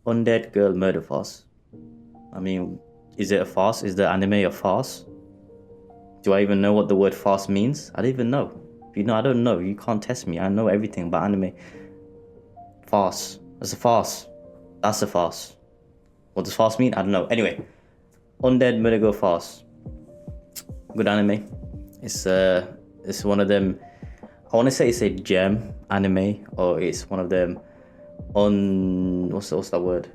Undead Girl Murder Farce. I mean, is it a farce? Is the anime a farce? Do I even know what the word farce means? I don't even know. You know, I don't know. You can't test me. I know everything about anime. Farce. That's a farce. That's a farce. What does farce mean? I don't know. Anyway, Undead Murder Girl Farce. Good anime. It's one of them. I want to say it's a gem anime, or it's one of them what's that word?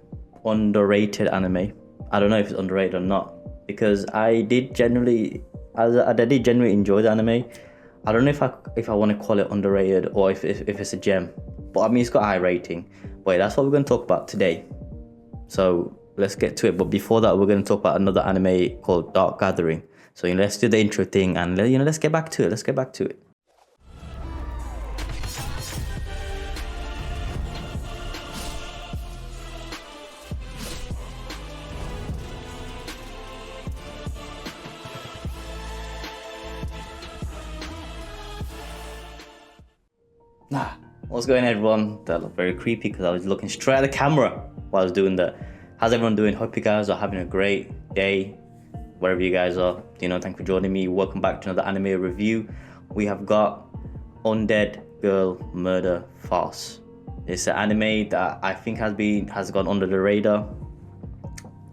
Underrated anime. I don't know if it's underrated or not, because I did generally enjoy the anime. I don't know if I want to call it underrated or if it's a gem, but I mean it's got a high rating. But yeah, that's what we're going to talk about today. So let's get to it. But before that, we're going to talk about another anime called Dark Gathering. So let's do the intro thing and let's get back to it. What's going on, everyone? That looked very creepy because I was looking straight at the camera while I was doing that. How's everyone doing? Hope you guys are having a great day wherever you guys are. Thanks for joining me. Welcome back to another anime review. We have got Undead Girl Murder Farce. It's an anime that I think has gone under the radar.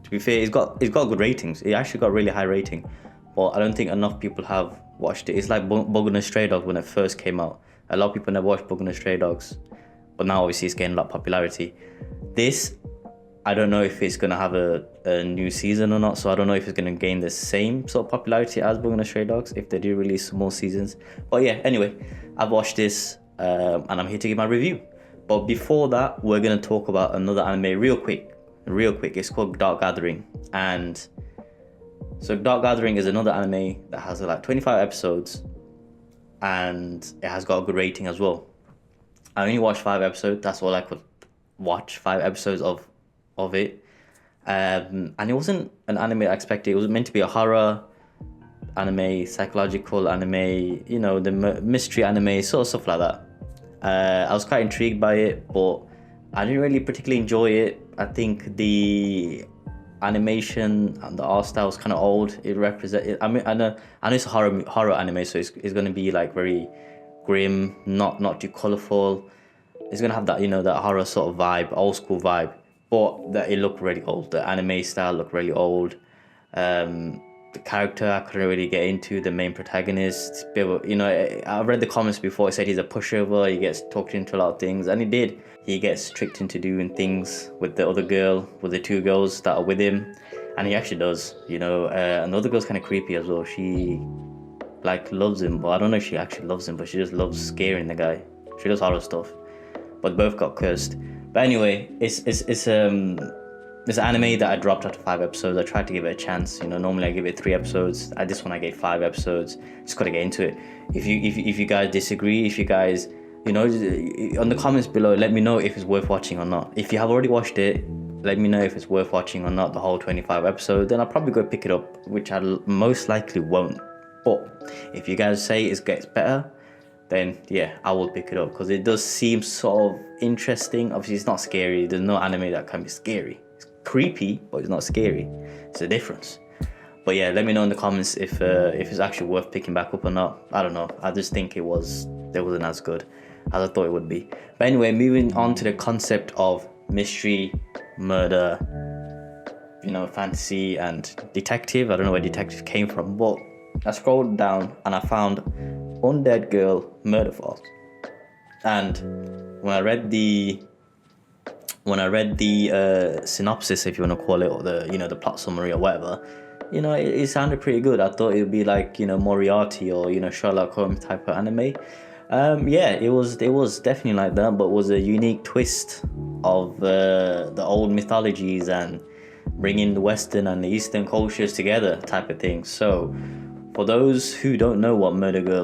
To be fair, it's got good ratings. It actually got really high rating, but I don't think enough people have watched it. It's like Bug and Stray Dogs when it first came out. A lot of people never watched Bug and Stray Dogs, but now obviously it's getting a lot of popularity. This, I don't know if it's going to have a new season or not, so I don't know if it's going to gain the same sort of popularity as Bug and Stray Dogs if they do release more seasons. But yeah, anyway, I've watched this and I'm here to give my review. But before that, we're going to talk about another anime real quick. It's called Dark Gathering. And so Dark Gathering is another anime that has like 25 episodes. And it has got a good rating as well. I only watched 5 episodes. That's all I could watch, 5 episodes of it. And it wasn't an anime I expected. It was meant to be a horror anime, psychological anime, the mystery anime, sort of stuff like that. I was quite intrigued by it, but I didn't really particularly enjoy it. I think the animation and the art style is kind of old. It represents. I know it's a horror anime, so it's going to be like very grim, not too colorful. It's going to have that that horror sort of vibe, old school vibe, but that it looked really old. The anime style looked really old. The character I couldn't really get into. The main protagonist, I read the comments before. It said he's a pushover. He gets talked into a lot of things, and he did. He gets tricked into doing things with the other girl, with the 2 girls that are with him, and he actually does. And the other girl's kind of creepy as well. She loves him, but I don't know if she actually loves him, but she just loves scaring the guy. She does horror stuff, but both got cursed. But anyway, it's an anime that I dropped after 5 episodes. I tried to give it a chance. Normally I give it 3 episodes. At this one I gave 5 episodes. Just gotta get into it. If you guys disagree, if you guys, on the comments below, let me know if it's worth watching or not. If you have already watched it, let me know if it's worth watching or not, the whole 25 episodes. Then I'll probably go pick it up, which I most likely won't. But if you guys say it gets better, then yeah, I will pick it up, because it does seem sort of interesting. Obviously it's not scary. There's no anime that can be scary. Creepy, but it's not scary. It's a difference. But yeah, let me know in the comments if it's actually worth picking back up or not. I don't know. I just think it wasn't as good as I thought it would be. But anyway, moving on to the concept of mystery, murder, fantasy and detective. I don't know where detective came from, but I scrolled down and I found Undead Girl Murder Farce. And when I read the synopsis, if you want to call it, or the plot summary or whatever, it sounded pretty good. I thought it would be like Moriarty or Sherlock Holmes type of anime. Yeah, it was definitely like that, but it was a unique twist of the old mythologies and bringing the Western and the Eastern cultures together type of thing. So for those who don't know what Undead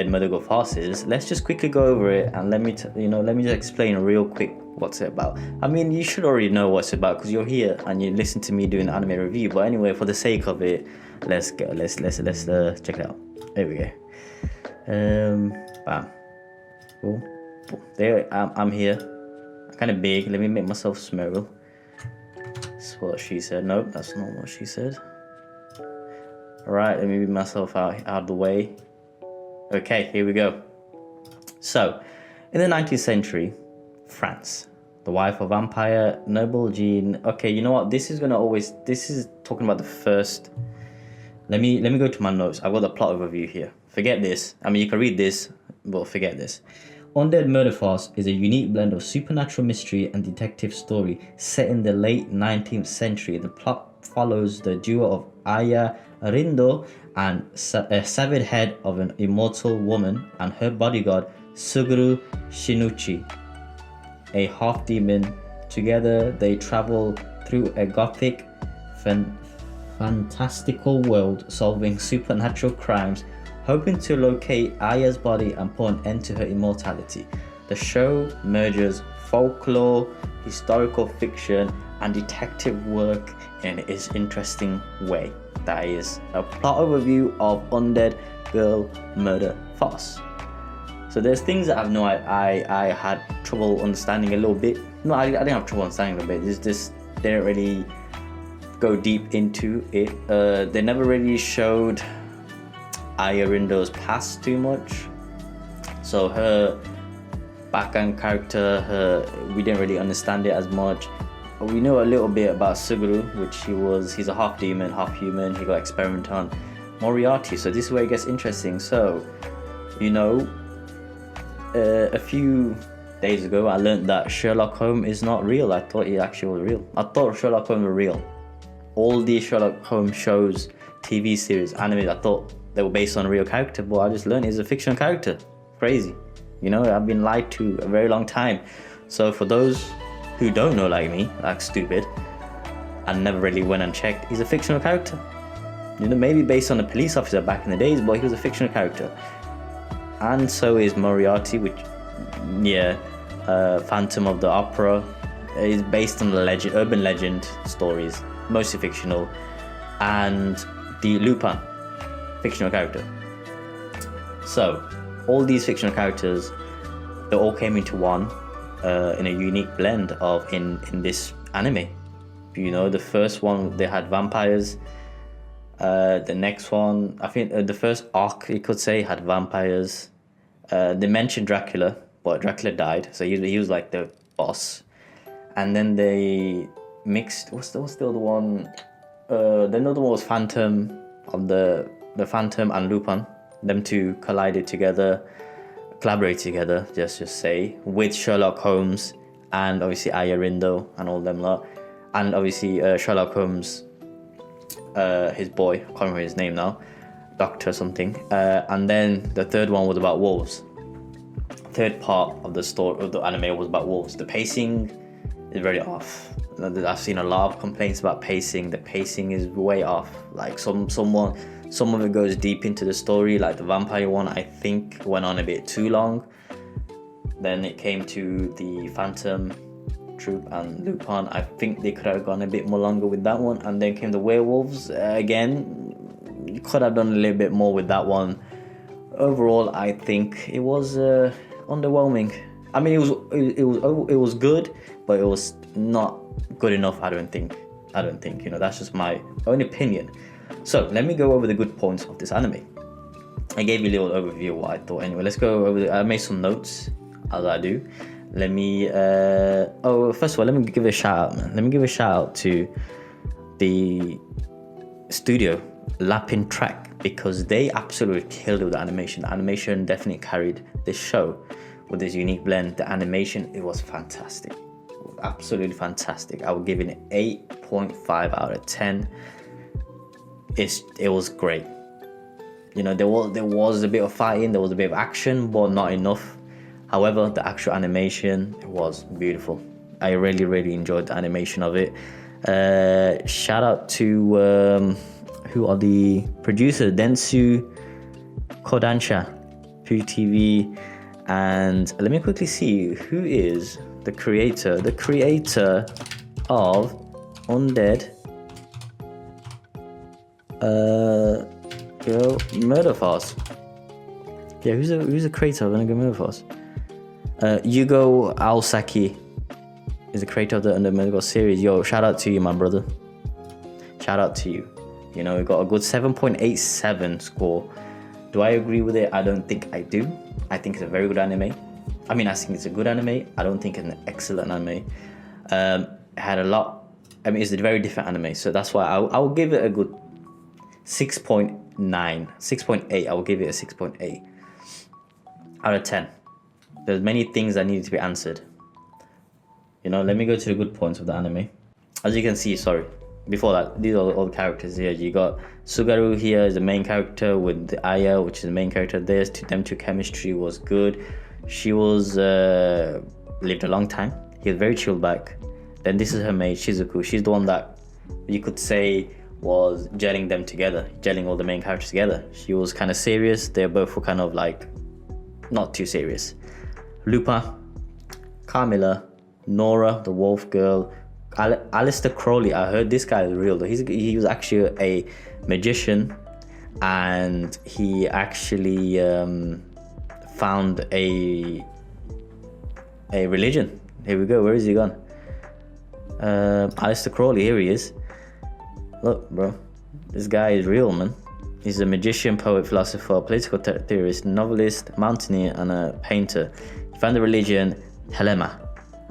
Murder Girl Farce is, let's just quickly go over it and let me just explain real quick what's it about. I mean, you should already know what's it about because you're here and you listen to me doing an anime review. But anyway, for the sake of it, let's check it out. There we go. Bam. Cool. There, I'm here. I kind of big. Let me make myself small. That's what she said. Nope, that's not what she said. Alright, let me move myself out of the way. Okay, here we go. So, in the 19th century, France, the wife of vampire noble Jean. Okay, you know what? This is talking about the first. Let me go to my notes. I've got the plot overview here. Forget this. I mean, you can read this, but forget this. Undead Murder Farce is a unique blend of supernatural mystery and detective story set in the late 19th century. The plot follows the duo of Aya Rindo and a severed head of an immortal woman and her bodyguard Suguru Shinuchi, a half-demon. Together they travel through a gothic, fantastical world, solving supernatural crimes, hoping to locate Aya's body and put an end to her immortality. The show merges folklore, historical fiction, and detective work in its interesting way. That is a plot overview of Undead Girl Murder Farce. So there's things that I had trouble understanding a little bit. No, I didn't have trouble understanding a bit. It's just they didn't really go deep into it. They never really showed Aya Rindo's past too much. So her background character, we didn't really understand it as much. We know a little bit about Suguru, which he's a half demon, half human. He got experimented on Moriarty. So this is where it gets interesting. So, you know, a few days ago, I learned that Sherlock Holmes is not real. I thought he actually was real. I thought Sherlock Holmes were real. All these Sherlock Holmes shows, TV series, anime, I thought they were based on a real character, but I just learned he's a fictional character. Crazy. You know, I've been lied to a very long time. So for those who don't know, like me, like stupid, and never really went and checked, he's a fictional character. You know, maybe based on a police officer back in the days, but he was a fictional character. And so is Moriarty, which, yeah, Phantom of the Opera is based on the urban legend stories, mostly fictional, and the Lupin, fictional character. So all these fictional characters, they all came into one in a unique blend of in this anime. You know, the first one they had vampires. The next one, I think the first arc you could say had vampires. They mentioned Dracula, but Dracula died, so he was like the boss. And then they mixed. What's the other one? The other one was Phantom of the Phantom and Lupin. Them two collided together, collaborate together, just say, with Sherlock Holmes and obviously Aya Rindo and all them lot. And obviously Sherlock Holmes, his boy, I can't remember his name now, Doctor something. And then the third one was about wolves. Third part of the story of the anime was about wolves. The pacing is very off. I've seen a lot of complaints about pacing. The pacing is way off. Like some of it goes deep into the story, like the vampire one I think went on a bit too long. Then it came to the Phantom Troop and Lupin. I think they could have gone a bit more longer with that one. And then came the werewolves. Again, you could have done a little bit more with that one. Overall, I think it was underwhelming. I mean, it was good, but it was not good enough. I don't think. You know, that's just my own opinion. So let me go over the good points of this anime. I gave you a little overview of what I thought. Anyway, let's go over. I made some notes as I do. Let me. First of all, let me give a shout out, man. Let me give a shout out to the studio Lapin Track, because they absolutely killed it with the animation. The animation definitely carried this show with this unique blend. The animation, it was fantastic. It was absolutely fantastic. I would give it an 8.5 out of 10. It was great. You know, there was a bit of fighting, there was a bit of action, but not enough. However, the actual animation, it was beautiful. I really, really enjoyed the animation of it. Shout out to who are the producers, Dentsu Kodansha, Fuji TV, and let me quickly see who is the creator of Undead Girl Murder Farce. Yeah, who's the creator of Undead Murder Farce? Yugo Aosaki. is the creator of the Undead series. Yo, shout out to you, my brother. Shout out to you. You know, we got a good 7.87 score. Do I agree with it? I don't think I do. I think it's a very good anime. I mean, I think it's a good anime. I don't think it's an excellent anime. It had a lot. I mean, it's a very different anime, so that's why I'll give it a good 6.9, 6.8. I will give it a 6.8 out of 10. There's many things that needed to be answered. You know, let me go to the good points of the anime. As you can see, sorry, before that, these are all the characters here. You got Sugaru here is the main character with the Aya, which is the main character. Them two chemistry was good. She was lived a long time. He was very chilled back. Then this is her mate, Shizuku. She's the one that you could say was gelling them together, gelling all the main characters together. She was kind of serious. They both were kind of like not too serious. Lupa, Carmilla, Nora, the wolf girl, Alistair Crowley. I heard this guy is real though. He was actually a magician, and he actually found a religion. Here we go. Where is he gone? Alistair Crowley. Here he is. Look, bro. This guy is real, man. He's a magician, poet, philosopher, political theorist, novelist, mountaineer, and a painter. He found the religion Helema,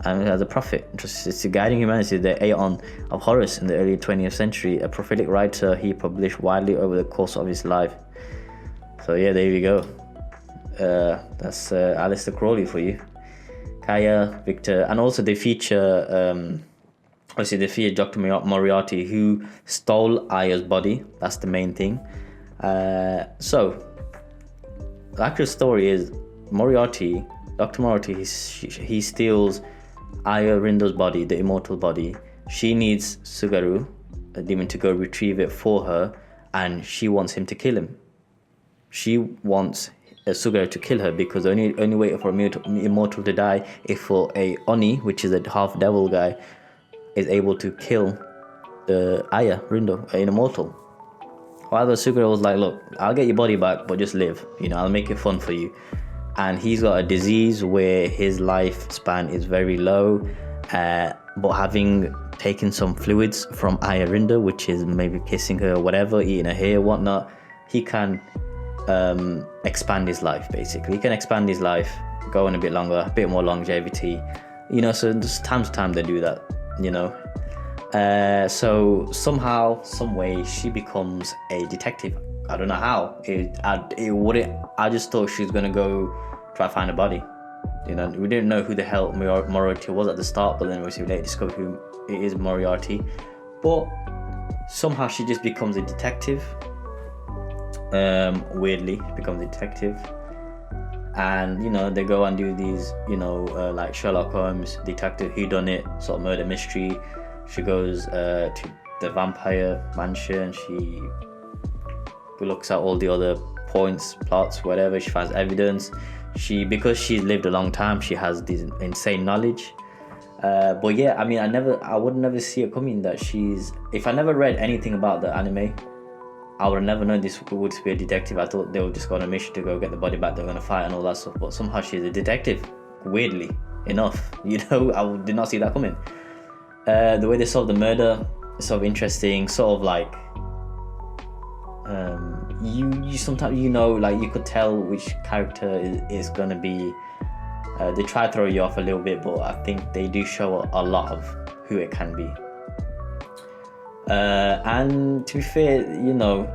and as a prophet, it's guiding humanity. The Aeon of Horus in the early 20th century, a prophetic writer he published widely over the course of his life. So yeah, there you go. That's Alistair Crowley for you. Kaya, Victor, and also they feature obviously they feature Dr. Moriarty, who stole Aya's body. That's the main thing. So the actual story is Dr. Moriarty, he steals Aya Rindo's body, the immortal body. She needs Sugaru, a demon, to go retrieve it for her, and she wants him to kill him. She wants Sugaru to kill her because the only way for immortal to die is for a Oni, which is a half devil guy, is able to kill the Aya Rindo, an immortal. However, Sugaru was like, look, I'll get your body back, but just live. You know, I'll make it fun for you. And he's got a disease where his lifespan is very low, but having taken some fluids from Aya Rindo, which is maybe kissing her or whatever, eating her hair, whatnot, he can expand his life. Basically, he can expand his life, go on a bit longer, a bit more longevity, you know. So just time to time they do that, you know. So somehow, some way, she becomes a detective. I don't know how. I just thought she was gonna go try to find a body. You know, we didn't know who the hell Moriarty was at the start, but then we later discovered who it is, Moriarty. But somehow she just becomes a detective. Weirdly, she becomes a detective, and you know they go and do these, you know, like Sherlock Holmes, detective whodunit, sort of murder mystery. She goes to the vampire mansion. She looks at all the other points, plots, whatever. She finds evidence. Because she's lived a long time, she has this insane knowledge. But yeah, I mean, I would never see it coming that if I never read anything about the anime, I would have never known this would be a detective. I thought they would just go on a mission to go get the body back, they're gonna fight and all that stuff, but somehow she's a detective, weirdly enough. You know, I did not see that coming. The way they solve the murder is sort of interesting, sort of like you sometimes, you know, like you could tell which character is gonna be. They try to throw you off a little bit, but I think they do show a lot of who it can be. And to be fair, you know,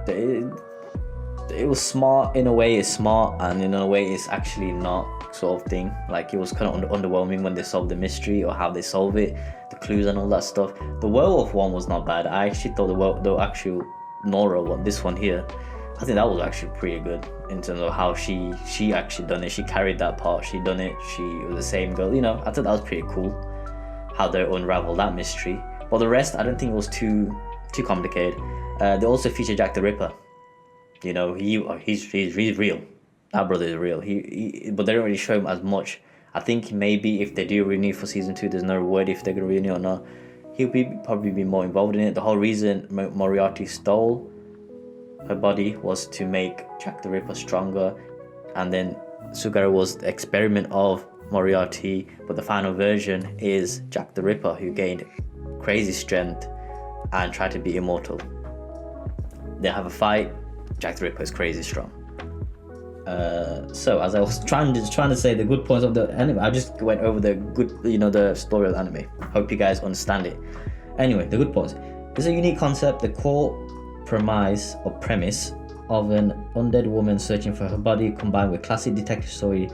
it was smart in a way. It's smart, and in a way it's actually not, sort of thing. Like it was kind of underwhelming when they solved the mystery or how they solve it, the clues and all that stuff. The werewolf one was not bad. I actually thought the actual Nora one, this one here, I think that was actually pretty good in terms of how she actually done it. She carried that part. She done it. She was the same girl. You know, I thought that was pretty cool how they unraveled that mystery. But the rest, I don't think it was too complicated. They also feature Jack the Ripper. You know, he's real. That brother is real. But they don't really show him as much. I think maybe if they do renew for season 2, there's no word if they're gonna renew or not. He'll probably be more involved in it. The whole reason Moriarty stole her body was to make Jack the Ripper stronger, and then Sugaru was the experiment of Moriarty, but the final version is Jack the Ripper, who gained crazy strength and tried to be immortal. They have a fight. Jack the Ripper is crazy strong. So as I was trying to say the good points of the anime, I just went over the good, the story of the anime. Hope you guys understand it. Anyway, the good points. It's a unique concept. The core premise of an undead woman searching for her body, combined with classic detective story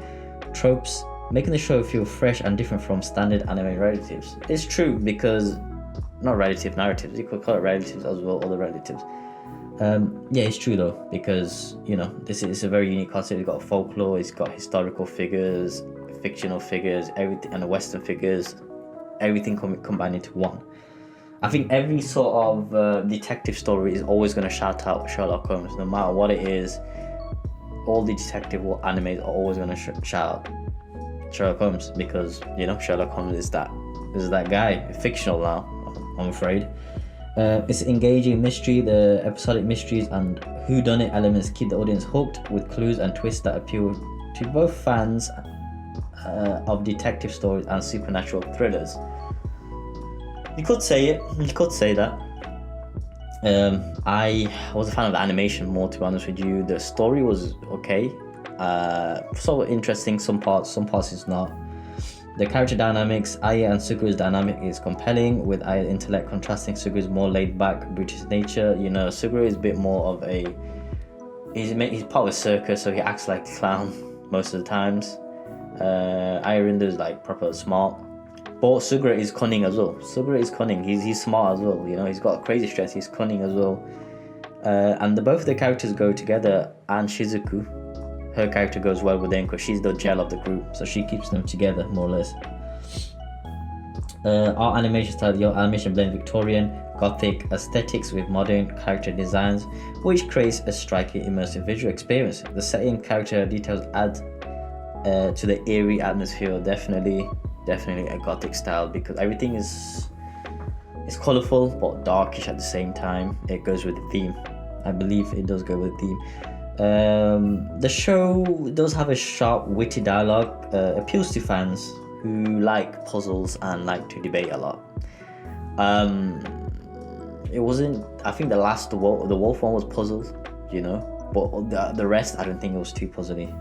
tropes, making the show feel fresh and different from standard anime relatives. It's true, because not narratives, you could call it relatives as well, other relatives. Yeah, it's true though, because this is a very unique concept. It's got folklore, it's got historical figures, fictional figures, everything, and the Western figures, everything combined into one. I think every sort of detective story is always going to shout out Sherlock Holmes, no matter what it is. All the detective animes are always going to shout out Sherlock Holmes, because Sherlock Holmes is that guy. Fictional now, I'm afraid. It's engaging mystery. The episodic mysteries and whodunit elements keep the audience hooked, with clues and twists that appeal to both fans of detective stories and supernatural thrillers. You could say it. You could say that. I was a fan of the animation more, to be honest with you. The story was okay, so interesting. Some parts is not. The character dynamics, Aya and Suguru's dynamic is compelling, with Aya's intellect contrasting Suguru's more laid-back British nature. Suguru is a bit more of a... He's part of a circus, so he acts like a clown most of the times. Aya Rindo's like proper smart. But Suguru is cunning as well. Suguru is cunning. He's smart as well. He's got crazy stress. He's cunning as well. And both the characters go together. And Shizuku, her character, goes well with them because she's the gel of the group, so she keeps them together more or less. Our animation style, your animation blends Victorian Gothic aesthetics with modern character designs, which creates a striking immersive visual experience. The setting, character details add to the eerie atmosphere. Definitely a Gothic style, because everything is colourful but darkish at the same time. It goes with the theme. I believe it does go with the theme. The show does have a sharp, witty dialogue, appeals to fans who like puzzles and like to debate a lot. It wasn't, I think the wolf one was puzzles, but the rest, I don't think it was too puzzly.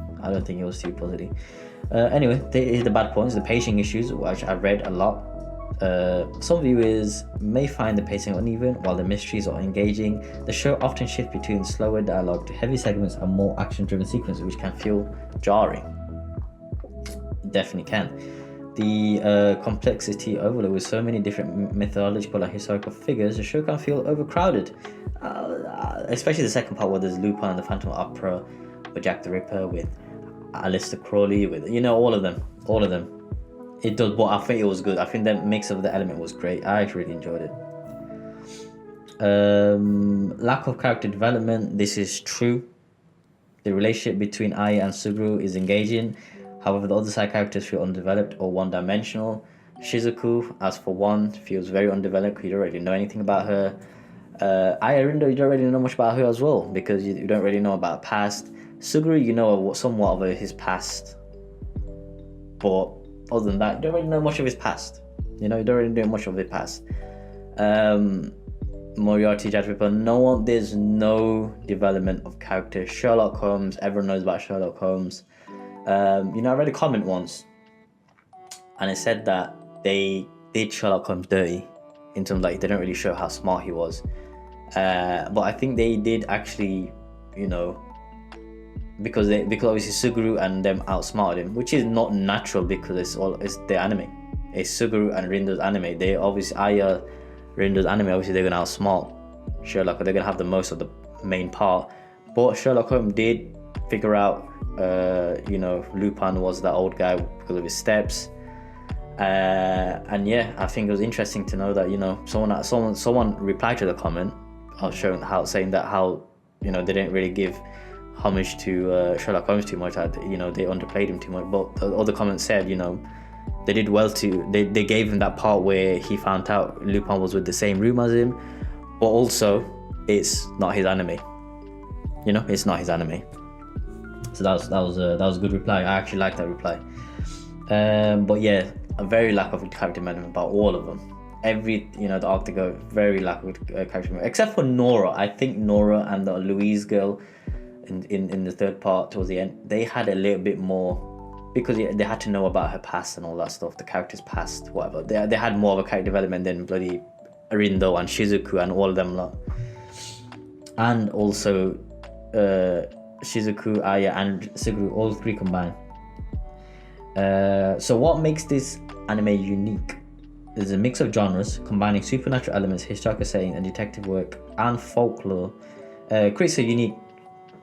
Anyway, here's the bad points. The pacing issues, which I've read a lot. Some viewers may find the pacing uneven, while the mysteries are engaging. The show often shifts between slower dialogue to heavy segments and more action-driven sequences, which can feel jarring. It definitely can. The complexity overload with so many different mythological and historical figures, the show can feel overcrowded. Especially the second part, where there's Lupin and the Phantom Opera, with Jack the Ripper, with Aleister Crowley, with all of them. It does, but I think it was good. I think the mix of the element was great. I actually really enjoyed it. Lack of character development, this is true. The relationship between Aya and Suguru is engaging. However, the other side characters feel undeveloped or one-dimensional. Shizuku, as for one, feels very undeveloped. You don't really know anything about her. Aya Rindo, you don't really know much about her as well, because you don't really know about her past. Suguru, you know somewhat of his past, but other than that, you don't really know much of his past. Moriarty, Jack the Ripper, there's no development of character. Sherlock Holmes, everyone knows about Sherlock Holmes. I read a comment once, and it said that they did Sherlock Holmes dirty, in terms like they don't really show how smart he was. But I think they did actually, because obviously Suguru and them outsmarted him, which is not natural because it's the anime. It's Suguru and Rindo's anime. They obviously Aya Rindo's anime. Obviously they're gonna outsmart Sherlock, or they're gonna have the most of the main part. But Sherlock Holmes did figure out, Lupin was that old guy because of his steps. And yeah, I think it was interesting to know that someone replied to the comment, saying that how they didn't really give homage to Sherlock Holmes too much. They underplayed him too much. But the other comments said, they did well they gave him that part where he found out Lupin was with the same room as him, but also it's not his anime. It's not his anime. So that was a good reply. I actually like that reply. But yeah, a very lack of character development about all of them. Every, the arc they go, very lack of character development, except for Nora. I think Nora and the Louise girl in the third part towards the end, they had a little bit more, because they had to know about her past and all that stuff, the character's past, whatever. They had more of a character development than bloody Rindo and Shizuku and all of them lot. And also Shizuku, Aya and Suguru, all three combined. So what makes this anime unique is a mix of genres combining supernatural elements, historical setting and detective work and folklore. Creates a unique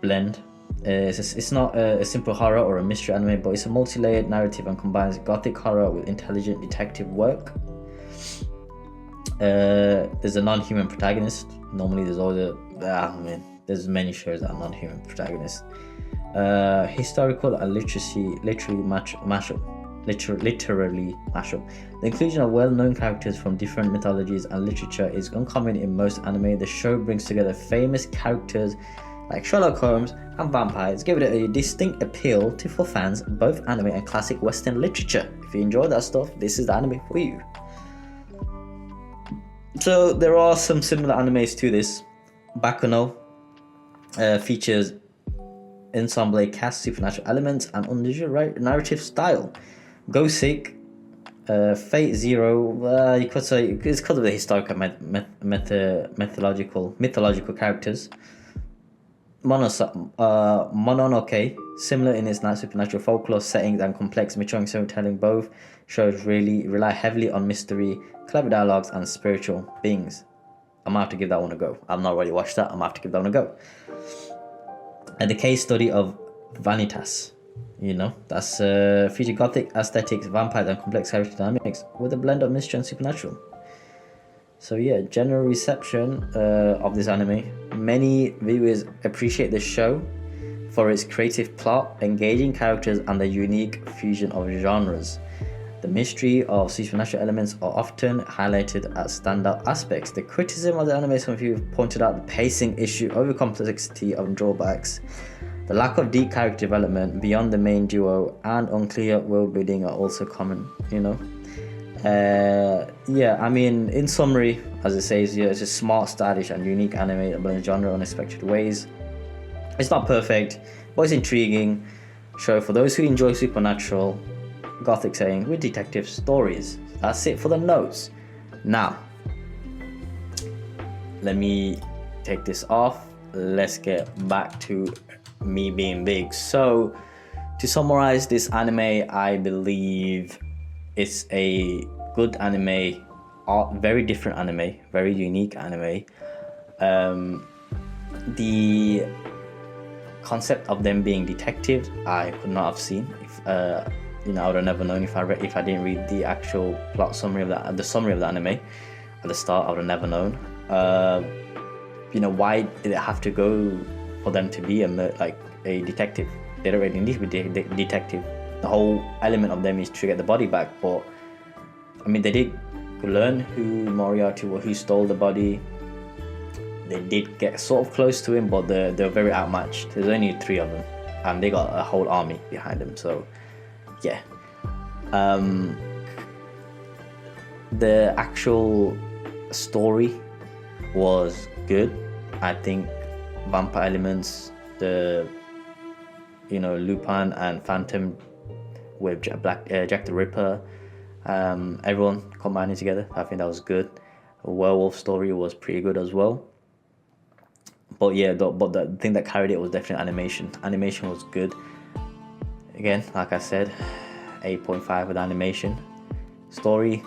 blend. It's not a simple horror or a mystery anime, but it's a multi-layered narrative and combines gothic horror with intelligent detective work. There's a non-human protagonist. Normally there's always there's many shows that are non-human protagonists. Historical and literally mashup. The inclusion of well-known characters from different mythologies and literature is uncommon in most anime. The show brings together famous characters like Sherlock Holmes and vampires, giving it a distinct appeal for fans of both anime and classic Western literature. If you enjoy that stuff, this is the anime for you. So there are some similar animes to this. Baccano features ensemble cast, supernatural elements, and unusual narrative style. Go Sick, Fate Zero, you could say it's because of the historical mythological characters. Mononoke, similar in its supernatural folklore settings and complex maturing storytelling, both shows really rely heavily on mystery, clever dialogues, and spiritual beings. I'm gonna have to give that one a go. I've not already watched that. I'm gonna have to give that one a go. And the case study of Vanitas, that's feature gothic aesthetics, vampires, and complex character dynamics with a blend of mystery and supernatural. So yeah, general reception of this anime. Many viewers appreciate the show for its creative plot, engaging characters, and the unique fusion of genres. The mystery of supernatural elements are often highlighted as standout aspects. The criticism of the anime, some of you have pointed out the pacing issue, over-complexity of drawbacks, the lack of deep character development beyond the main duo, and unclear world building are also common, in summary, as it says here, it's a smart, stylish, and unique anime that blends genre in unexpected ways. It's not perfect, but it's intriguing show for those who enjoy supernatural gothic setting with detective stories. That's it for the notes. Now, let me take this off. Let's get back to me being big. So, to summarize this anime, I believe it's a good anime, very different anime, very unique anime. The concept of them being detectives, I could not have seen. I would have never known if I didn't read the actual plot summary of the summary of the anime at the start. I would have never known. Why did it have to go for them to be a detective? They don't really need to be a detective. The whole element of them is to get the body back, but they did learn who Moriarty was, who stole the body. They did get sort of close to him, but they're very outmatched. There's only 3 of them, and they got a whole army behind them. So, yeah. The actual story was good. I think vampire elements, Lupin and Phantom with Jack the Ripper, everyone combining together. I think that was good. A werewolf story was pretty good as well. But yeah, the thing that carried it was definitely animation. Animation was good. Again, like I said, 8.5 with animation. Story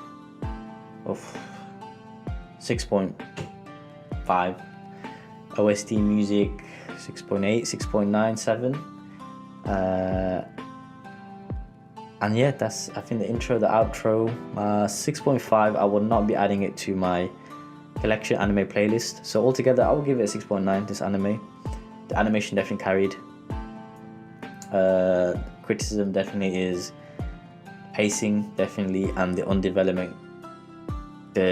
of 6.5. OST music 6.8, 6.97. And yeah, that's, I think, the intro, the outro. 6.5. I will not be adding it to my collection anime playlist. So altogether, I will give it a 6.9. This anime, the animation definitely carried. Criticism definitely is pacing, definitely, and the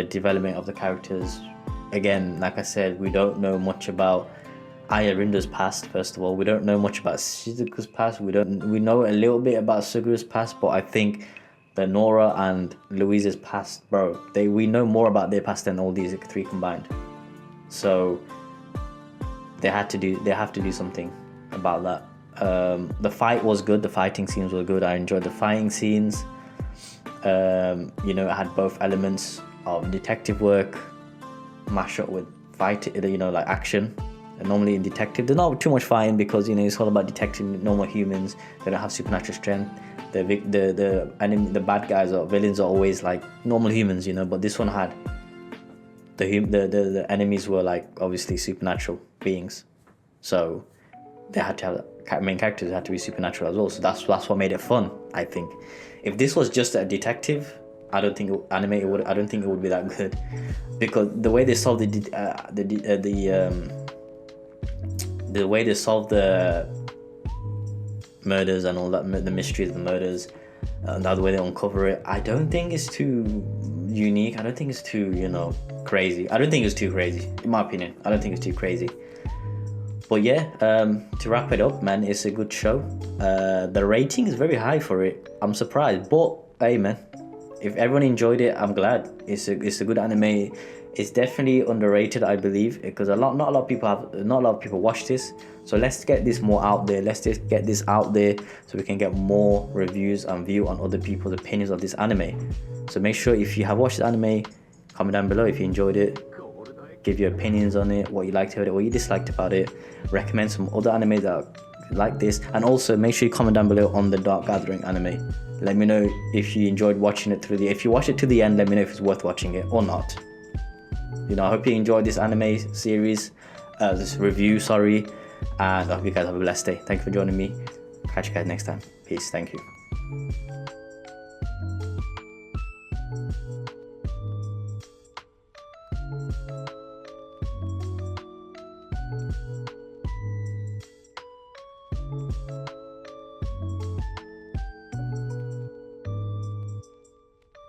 development of the characters. Again, like I said, we don't know much about Ayarinda's past. First of all, we don't know much about Shizuku's past. We know a little bit about Suguru's past, but I think the Nora and Louise's past, bro, we know more about their past than all these three combined. So they have to do something about that. The fight was good. The fighting scenes were good. I enjoyed the fighting scenes. You know, it had both elements of detective work mashed up with fight, you know, like action. And normally in detective, there's not too much fighting because, you know, it's all about detecting normal humans. They don't have supernatural strength. The bad guys or villains are always like normal humans, you know. But this one had the enemies were like obviously supernatural beings, so they had to have main characters had to be supernatural as well. So that's what made it fun. I think if this was just a detective, I don't think it would be that good, because the way they solved the way they solve the murders and all that, the mysteries of the murders, and the way they uncover it, I don't think it's too unique. I don't think it's too, you know, crazy. I don't think it's too crazy, in my opinion. I don't think it's too crazy. But yeah, to wrap it up, man, it's a good show. The rating is very high for it. I'm surprised, but hey, man, if everyone enjoyed it, I'm glad. It's a good anime. It's definitely underrated, I believe, because not a lot of people watch this. So let's get this more out there. Let's just get this out there so we can get more reviews and view on other people's opinions of this anime. So make sure if you have watched the anime, comment down below if you enjoyed it. Give your opinions on it, what you liked about it, what you disliked about it. Recommend some other anime that are like this, and also make sure you comment down below on the Dark Gathering anime. Let me know if you enjoyed watching it if you watch it to the end. Let me know if it's worth watching it or not. You know, I hope you enjoyed this anime series, this review, sorry, and I hope you guys have a blessed day. Thank you for joining me. Catch you guys next time. Peace. Thank you.